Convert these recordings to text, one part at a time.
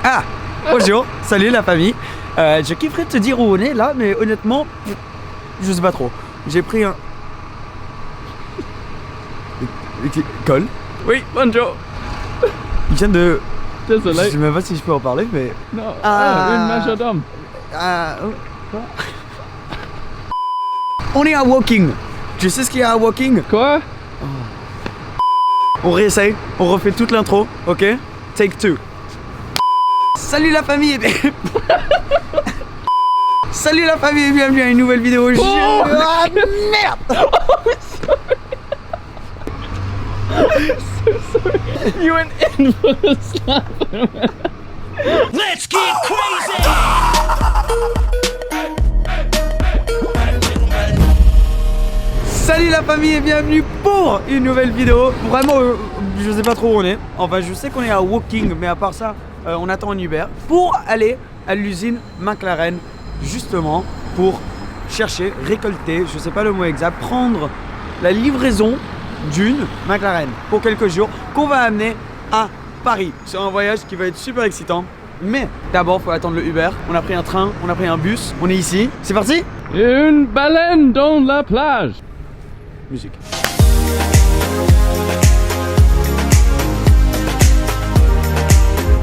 Ah, bonjour, salut la famille. Je kifferais te dire où on est là, mais honnêtement, je sais pas trop. J'ai pris un... Cole. Oui, bonjour. Il vient de... Désolé. Je sais même pas si je peux en parler, mais... Non, Ah. une majordome. Quoi? On est à Walking. Tu sais ce qu'il y a à Walking? Quoi? On réessaye, on refait toute l'intro, ok? Take 2. Salut la famille et Salut la famille et bienvenue à une nouvelle vidéo. Ah merde! You went in for the slap. Let's get crazy! Salut la famille et bienvenue pour une nouvelle vidéo. Vraiment, je sais pas trop où on est. Enfin, je sais qu'on est à Walking, mais à part ça, on attend un Uber pour aller à l'usine McLaren, justement pour chercher, récolter, je sais pas le mot exact, prendre la livraison d'une McLaren pour quelques jours qu'on va amener à Paris. C'est un voyage qui va être super excitant. Mais d'abord, faut attendre le Uber. On a pris un train, on a pris un bus, on est ici. C'est parti? Une baleine dans la plage. Musique.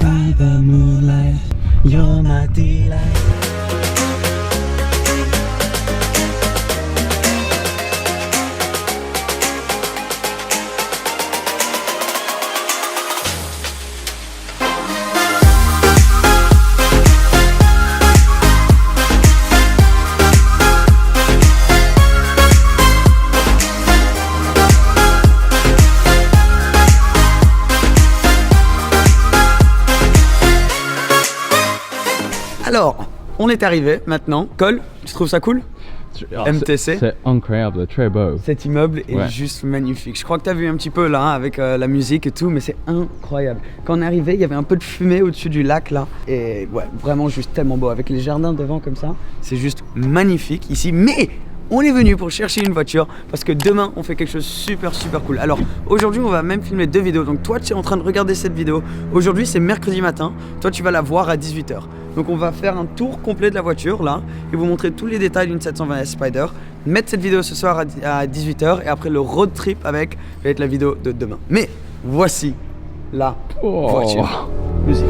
By the moonlight, you're my delight. Alors, on est arrivé maintenant. Cole, tu trouves ça cool? MTC. C'est incroyable, très beau. Cet immeuble est Ouais. juste magnifique. Je crois que tu as vu un petit peu là hein, avec la musique et tout, mais c'est incroyable. Quand on est arrivé, il y avait un peu de fumée au-dessus du lac là. Et ouais, vraiment juste tellement beau. Avec les jardins devant comme ça, c'est juste magnifique ici. Mais on est venu pour chercher une voiture parce que demain on fait quelque chose de super cool. Alors aujourd'hui on va même filmer 2 vidéos. Donc toi tu es en train de regarder cette vidéo. Aujourd'hui c'est mercredi matin. Toi tu vas la voir à 18h. Donc on va faire un tour complet de la voiture là et vous montrer tous les détails d'une 720S Spider. Mettre cette vidéo ce soir à 18h et après le road trip avec va être la vidéo de demain. Mais voici la voiture. Musique.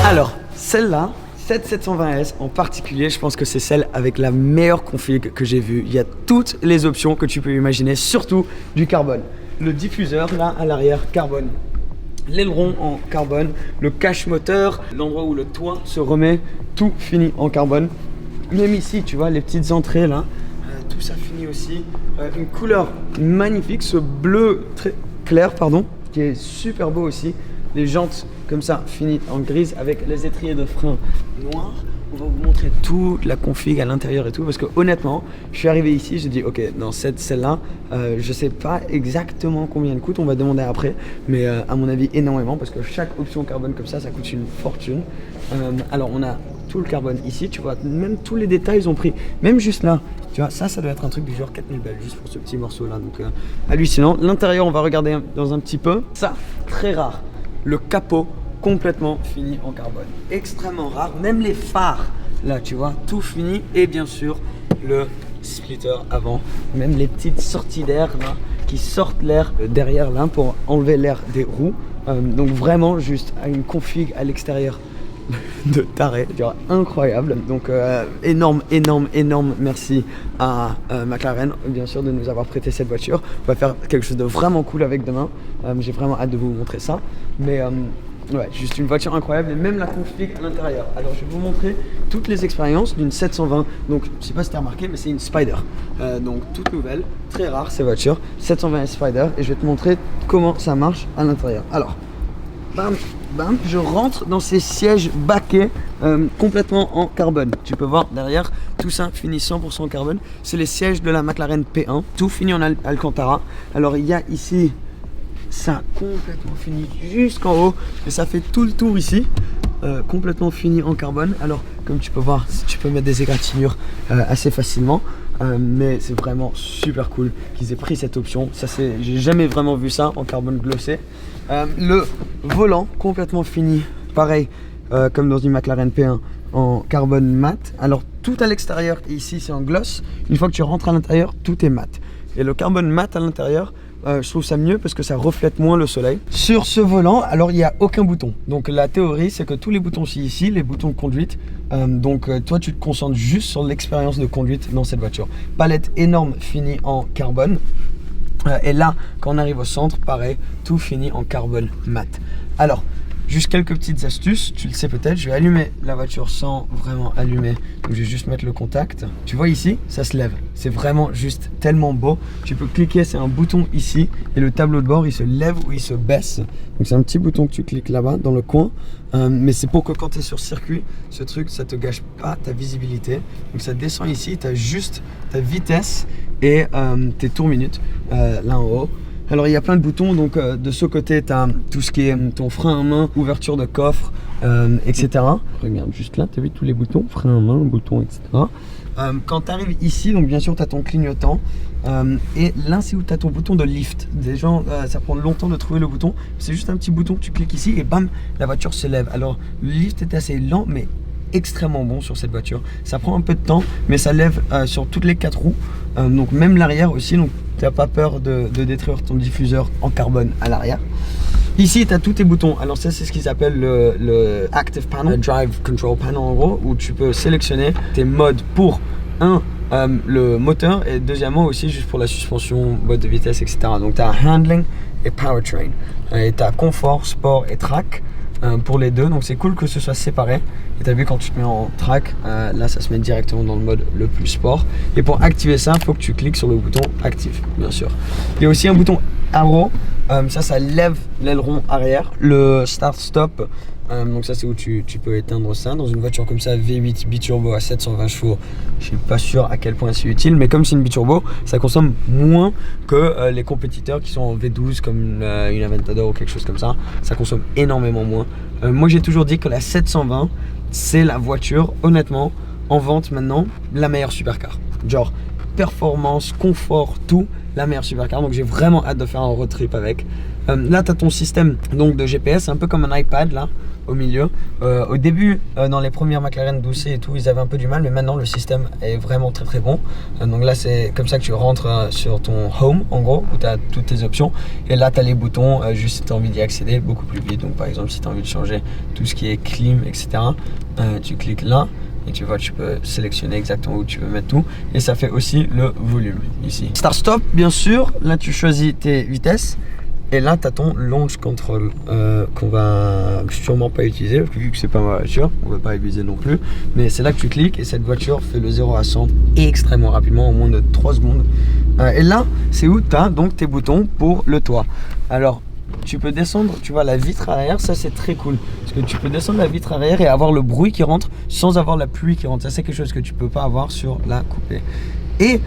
Alors, celle-là, cette 720S en particulier, je pense que c'est celle avec la meilleure config que j'ai vue. Il y a toutes les options que tu peux imaginer, surtout du carbone. Le diffuseur, là, à l'arrière, carbone. L'aileron en carbone, le cache moteur, l'endroit où le toit se remet, tout fini en carbone. Même ici, tu vois, les petites entrées, là, tout ça fini aussi. Une couleur magnifique, ce bleu très clair, pardon, qui est super beau aussi. Les jantes comme ça, finies en grise avec les étriers de frein noirs. On va vous montrer toute la config à l'intérieur et tout parce que honnêtement, je suis arrivé ici, j'ai dit ok, dans celle-là, je sais pas exactement combien elle coûte, on va demander après, mais à mon avis énormément parce que chaque option carbone comme ça coûte une fortune. Alors on a tout le carbone ici, tu vois, même tous les détails ils ont pris, même juste là, tu vois, ça doit être un truc du genre 4000 balles juste pour ce petit morceau là, donc hallucinant. L'intérieur on va regarder dans un petit peu, ça, très rare. Le capot complètement fini en carbone, extrêmement rare, même les phares là tu vois, tout fini et bien sûr le splitter avant, même les petites sorties d'air là qui sortent l'air derrière là pour enlever l'air des roues, donc vraiment juste une config à l'extérieur de taré, tu vois, incroyable. Donc énorme merci à McLaren bien sûr de nous avoir prêté cette voiture. On va faire quelque chose de vraiment cool avec demain. J'ai vraiment hâte de vous montrer ça, mais ouais, juste une voiture incroyable et même la config à l'intérieur. Alors je vais vous montrer toutes les expériences d'une 720. Donc je sais pas si tu as remarqué, mais c'est une Spider, donc toute nouvelle, très rare ces voitures, 720 Spider, et je vais te montrer comment ça marche à l'intérieur. Alors bam, bam, je rentre dans ces sièges baquets complètement en carbone. Tu peux voir derrière, tout ça fini 100% en carbone. C'est les sièges de la McLaren P1, tout fini en Alcantara. Alors il y a ici ça complètement fini jusqu'en haut et ça fait tout le tour ici. Complètement fini en carbone. Alors comme tu peux voir, tu peux mettre des égratignures assez facilement. Mais c'est vraiment super cool qu'ils aient pris cette option. Ça, j'ai jamais vraiment vu ça en carbone glossé. Le volant complètement fini, pareil comme dans une McLaren P1 en carbone mat. Alors tout à l'extérieur ici c'est en gloss. Une fois que tu rentres à l'intérieur, tout est mat. Et le carbone mat à l'intérieur, je trouve ça mieux parce que ça reflète moins le soleil. Sur ce volant, alors il n'y a aucun bouton. Donc la théorie, c'est que tous les boutons sont ici, les boutons de conduite. Toi, tu te concentres juste sur l'expérience de conduite dans cette voiture. Palette énorme finie en carbone. Et là, quand on arrive au centre, pareil, tout fini en carbone mat. Alors, juste quelques petites astuces, tu le sais peut-être, je vais allumer la voiture sans vraiment allumer. Donc je vais juste mettre le contact. Tu vois ici, ça se lève. C'est vraiment juste tellement beau. Tu peux cliquer, c'est un bouton ici et le tableau de bord il se lève ou il se baisse. Donc c'est un petit bouton que tu cliques là-bas dans le coin. Mais c'est pour que quand tu es sur circuit, ce truc ça te gâche pas ta visibilité. Donc ça descend ici, tu as juste ta vitesse et tes tours minutes là en haut. Alors il y a plein de boutons, donc de ce côté tu as tout ce qui est ton frein à main, ouverture de coffre, etc. Regarde juste là, tu as vu tous les boutons, frein à main, bouton, etc. Quand tu arrives ici, donc bien sûr tu as ton clignotant, et là c'est où tu as ton bouton de lift. Des gens, ça prend longtemps de trouver le bouton, c'est juste un petit bouton que tu cliques ici et bam, la voiture se lève. Alors le lift est assez lent mais extrêmement bon sur cette voiture. Ça prend un peu de temps mais ça lève sur toutes les 4 roues, donc même l'arrière aussi, donc tu n'as pas peur de détruire ton diffuseur en carbone à l'arrière. Ici tu as tous tes boutons, alors ça c'est ce qu'ils appellent le Active Panel, le Drive Control Panel en gros, où tu peux sélectionner tes modes pour le moteur et deuxièmement aussi juste pour la suspension, mode de vitesse, etc. Donc tu as Handling et Powertrain et tu as Confort, Sport et Track. Pour les deux, donc c'est cool que ce soit séparé. Et t'as vu quand tu te mets en track, là ça se met directement dans le mode le plus sport. Et pour activer ça, il faut que tu cliques sur le bouton actif, bien sûr. Il y a aussi un bouton arrow, ça lève l'aileron arrière. Le start stop, donc ça c'est où tu peux éteindre ça. Dans une voiture comme ça, V8 biturbo à 720 chevaux, je suis pas sûr à quel point c'est utile, mais comme c'est une biturbo, ça consomme moins que les compétiteurs qui sont en V12 comme une Aventador ou quelque chose comme ça. Ça consomme énormément moins. Moi j'ai toujours dit que la 720 c'est la voiture, honnêtement, en vente maintenant, la meilleure supercar. Genre performance, confort, tout, la meilleure supercar. Donc j'ai vraiment hâte de faire un road trip avec. Là tu as ton système donc de GPS, un peu comme un iPad là au milieu. Au début, dans les premières McLaren 12C et tout, ils avaient un peu du mal, mais maintenant le système est vraiment très très bon. Donc là c'est comme ça que tu rentres sur ton home en gros, où tu as toutes tes options. Et là tu as les boutons, juste si tu as envie d'y accéder beaucoup plus vite. Donc par exemple si tu as envie de changer tout ce qui est clim, etc. Tu cliques là. Et tu vois, tu peux sélectionner exactement où tu veux mettre tout. Et ça fait aussi le volume ici. Start stop, bien sûr. Là, tu choisis tes vitesses. Et là, tu as ton launch control qu'on va sûrement pas utiliser. Vu que c'est pas ma voiture, on va pas abuser non plus. Mais c'est là que tu cliques et cette voiture fait le 0 à 100 extrêmement rapidement, en moins de 3 secondes. Et là, c'est où tu as donc tes boutons pour le toit. Alors, tu peux descendre, tu vois, la vitre arrière, ça c'est très cool. Parce que tu peux descendre la vitre arrière et avoir le bruit qui rentre sans avoir la pluie qui rentre. Ça c'est quelque chose que tu peux pas avoir sur la coupé. Et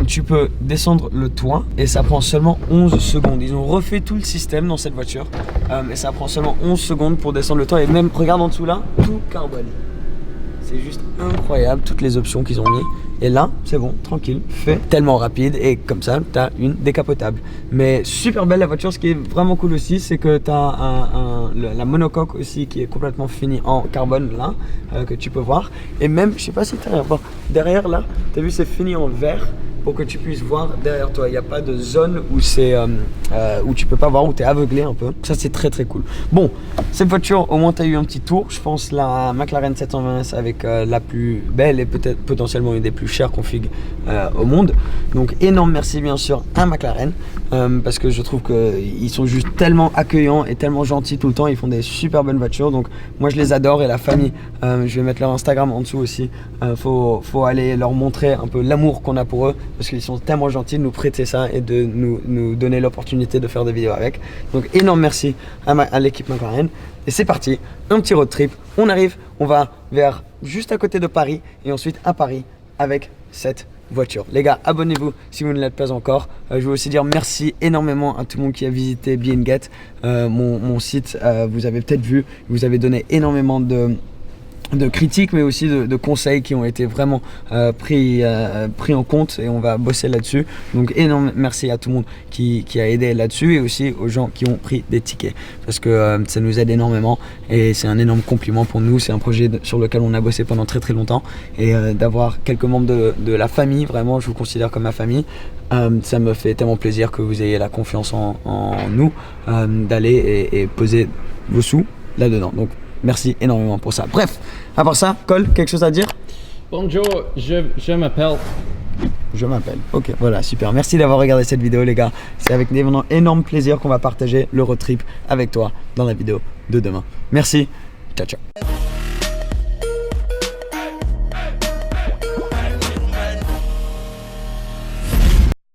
tu peux descendre le toit et ça prend seulement 11 secondes. Ils ont refait tout le système dans cette voiture. Et ça prend seulement 11 secondes pour descendre le toit. Et même, regarde en dessous là, tout carbone. C'est juste incroyable toutes les options qu'ils ont mis. Et là, c'est bon, tranquille, fait tellement rapide et comme ça, tu as une décapotable. Mais super belle la voiture. Ce qui est vraiment cool aussi, c'est que tu as la monocoque aussi qui est complètement finie en carbone là, que tu peux voir. Et même, je sais pas si tu as derrière là, tu as vu, c'est fini en vert pour que tu puisses voir derrière toi. Il n'y a pas de zone où c'est où tu peux pas voir, où tu es aveuglé un peu. Ça c'est très très cool. Bon, cette voiture au moins tu as eu un petit tour. Je pense la McLaren 720S avec la plus belle et peut-être potentiellement une des plus chères configs au monde. Donc énorme merci bien sûr à McLaren parce que je trouve qu'ils sont juste tellement accueillants et tellement gentils tout le temps. Ils font des super bonnes voitures. Donc moi je les adore et la famille, je vais mettre leur Instagram en dessous aussi. Faut aller leur montrer un peu l'amour qu'on a pour eux. Parce qu'ils sont tellement gentils de nous prêter ça et de nous donner l'opportunité de faire des vidéos avec. Donc énorme merci à l'équipe McLaren. Et c'est parti, un petit road trip. On arrive, on va vers juste à côté de Paris et ensuite à Paris avec cette voiture. Les gars, abonnez-vous si vous ne l'êtes pas encore. Je veux aussi dire merci énormément à tout le monde qui a visité Be & Get, mon site. Vous avez peut-être vu, vous avez donné énormément de critiques, mais aussi de conseils qui ont été vraiment pris en compte, et on va bosser là-dessus. Donc énorme merci à tout le monde qui a aidé là-dessus, et aussi aux gens qui ont pris des tickets, parce que ça nous aide énormément et c'est un énorme compliment pour nous. C'est un projet sur lequel on a bossé pendant très très longtemps, et d'avoir quelques membres de la famille, vraiment je vous considère comme ma famille, ça me fait tellement plaisir que vous ayez la confiance en nous, d'aller et poser vos sous là-dedans. Donc merci énormément pour ça. Bref, à part ça, Cole, quelque chose à dire? Bonjour, je m'appelle. Je m'appelle. Ok, voilà, super. Merci d'avoir regardé cette vidéo, les gars. C'est avec énorme plaisir qu'on va partager le road trip avec toi dans la vidéo de demain. Merci. Ciao, ciao.